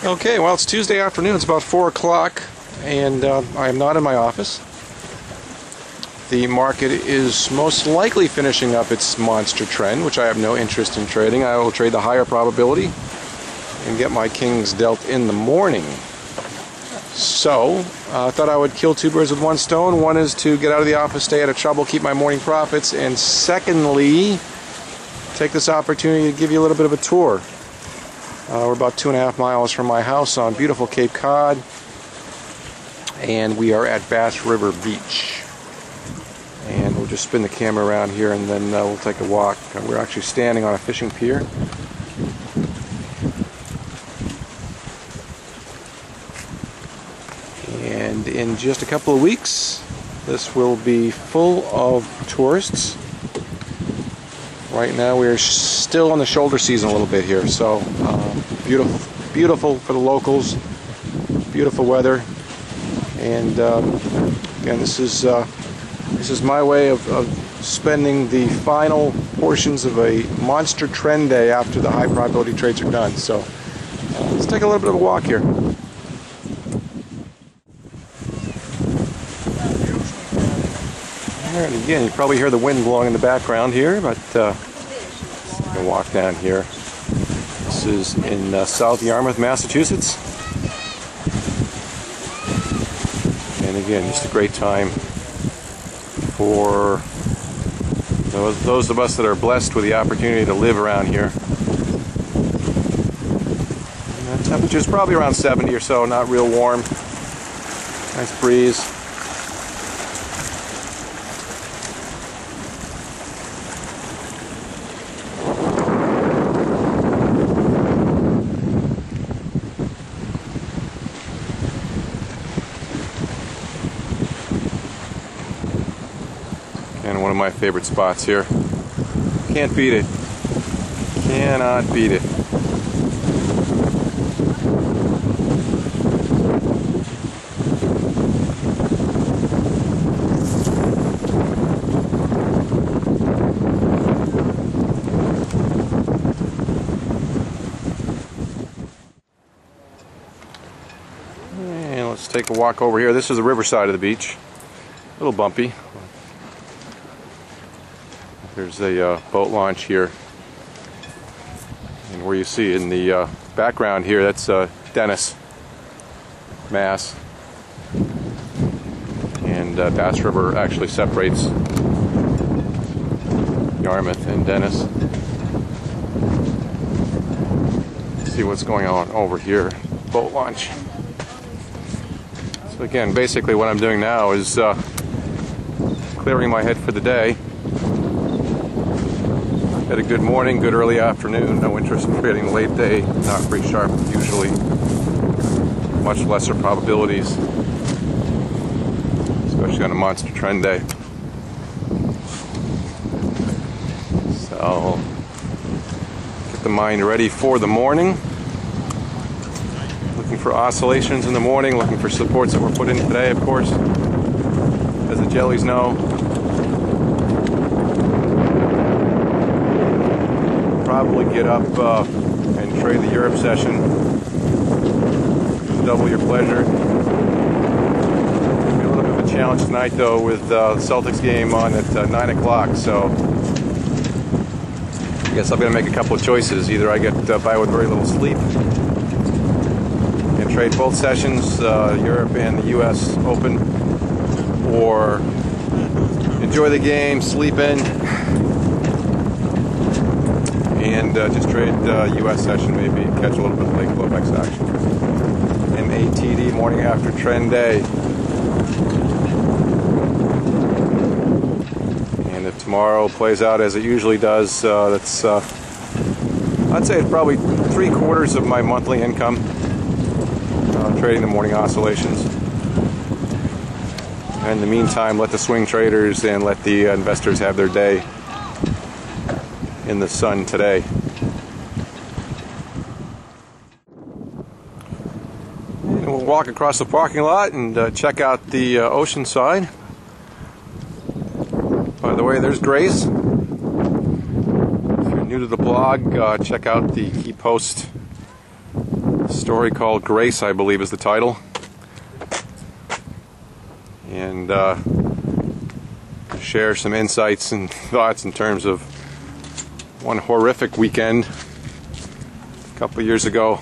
Okay, well, it's Tuesday afternoon. It's about 4 o'clock, and I am not in my office. The market is most likely finishing up its monster trend, which I have no interest in trading. I will trade the higher probability and get my kings dealt in the morning. So, I thought I would kill two birds with one stone. One is to get out of the office, stay out of trouble, keep my morning profits, and secondly, take this opportunity to give you a little bit of a tour. We're about 2.5 miles from my house on beautiful Cape Cod, and we are at Bass River Beach. And we'll just spin the camera around here, and then we'll take a walk. We're actually standing on a fishing pier. And in just a couple of weeks, this will be full of tourists. Right now we are still on the shoulder season a little bit here, so beautiful for the locals, beautiful weather, and again, this is my way of spending the final portions of a monster trend day after the high probability trades are done. So let's take a little bit of a walk here. And again, you probably hear the wind blowing in the background here, but let's take a walk down here. This is in South Yarmouth, Massachusetts. And again, just a great time for those of us that are blessed with the opportunity to live around here. And the temperature is probably around 70 or so, not real warm. Nice breeze. And one of my favorite spots here. Can't beat it. Cannot beat it. And let's take a walk over here. This is the riverside of the beach. A little bumpy. There's a boat launch here, and where you see in the background here, that's Dennis, Mass, and Bass River actually separates Yarmouth and Dennis. Let's see what's going on over here. Boat launch. So again, basically what I'm doing now is clearing my head for the day. Had a good morning, good early afternoon, no interest in trading late day, not pretty sharp usually, much lesser probabilities, especially on a monster trend day. So, get the mind ready for the morning. Looking for oscillations in the morning, looking for supports that were put in today, of course, as the jellies know. Probably get up and trade the Europe session. Double your pleasure. It'll be a little bit of a challenge tonight, though, with the Celtics game on at 9 o'clock. So I guess I'm going to make a couple of choices. Either I get by with very little sleep and trade both sessions, Europe and the U.S. Open, or enjoy the game, sleep in, and just trade U.S. session, maybe catch a little bit of late Globex action. MATD, morning after trend day. And if tomorrow plays out as it usually does, that's I'd say it's probably 3/4 of my monthly income trading the morning oscillations. And in the meantime, let the swing traders and let the investors have their day in the sun today. And we'll walk across the parking lot and check out the ocean side. By the way, there's Grace. If you're new to the blog, check out the key post story called Grace, I believe is the title. And share some insights and thoughts in terms of one horrific weekend a couple of years ago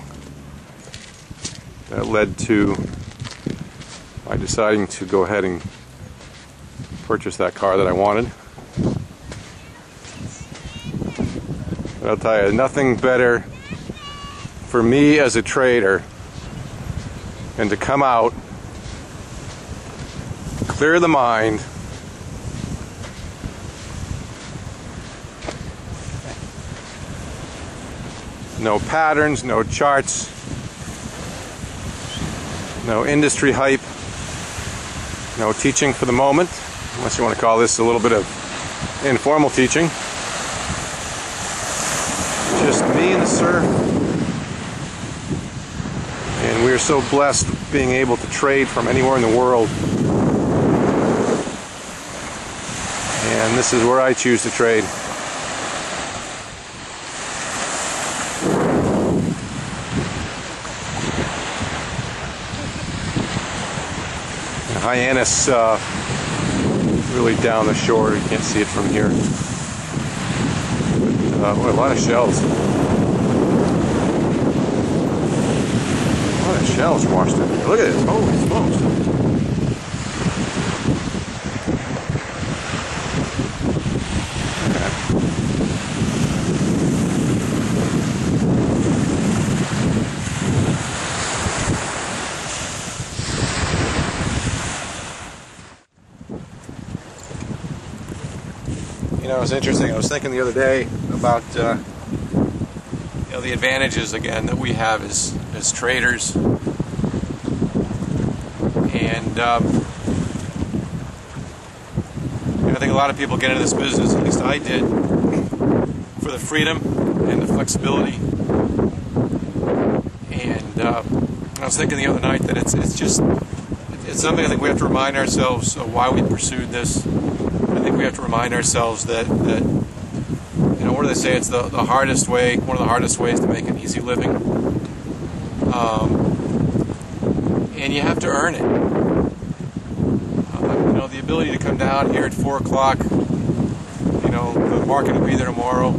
that led to my deciding to go ahead and purchase that car that I wanted. But I'll tell you, nothing better for me as a trader than to come out, clear the mind, no patterns, no charts, no industry hype, no teaching for the moment, unless you want to call this a little bit of informal teaching. Just me and the surf. And we are so blessed being able to trade from anywhere in the world. And this is where I choose to trade. Hyannis really down the shore. You can't see it from here. But, a lot of shells. A lot of shells washed in here. Look at this. Holy smokes. You know, it's interesting. I was thinking the other day about the advantages again that we have as traders, and I think a lot of people get into this business, at least I did, for the freedom and the flexibility. And I was thinking the other night that it's something I think we have to remind ourselves of why we pursued this. I think we have to remind ourselves that what do they say? It's the hardest way, one of the hardest ways to make an easy living. And you have to earn it. The ability to come down here at 4 o'clock, the market will be there tomorrow.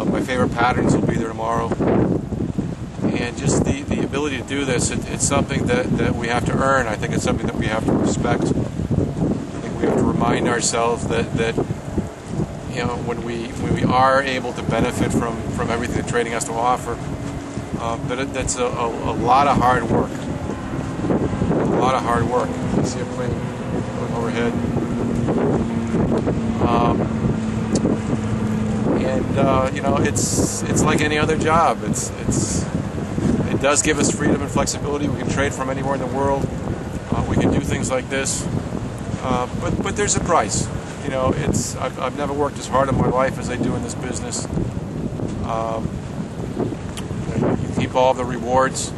My favorite patterns will be there tomorrow. And just the ability to do this, it's something that we have to earn. I think it's something that we have to respect. We have to remind ourselves that when we are able to benefit from everything that trading has to offer, that's a lot of hard work. A lot of hard work. You see a plane going overhead, and it's like any other job. It does give us freedom and flexibility. We can trade from anywhere in the world. We can do things like this. But there's a price. I've never worked as hard in my life as I do in this business. You keep all of the rewards,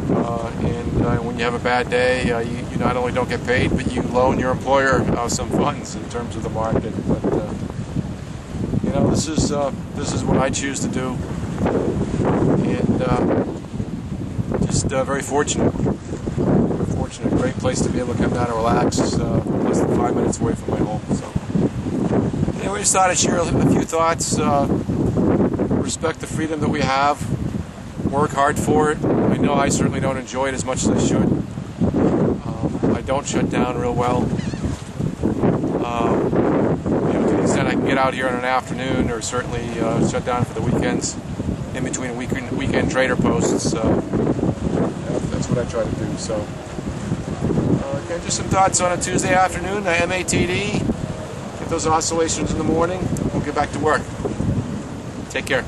and when you have a bad day, you not only don't get paid, but you loan your employer some funds in terms of the market. But this is what I choose to do, and just very fortunate. A great place to be able to come down and relax, less than 5 minutes away from my home. So, we just thought I'd share a few thoughts. Respect the freedom that we have. Work hard for it. I know I certainly don't enjoy it as much as I should. I don't shut down real well. To the extent I can get out here on an afternoon, or certainly shut down for the weekends, in between weekend trader posts. That's what I try to do. So. Okay, just some thoughts on a Tuesday afternoon, MATD. Get those oscillations in the morning. We'll get back to work. Take care.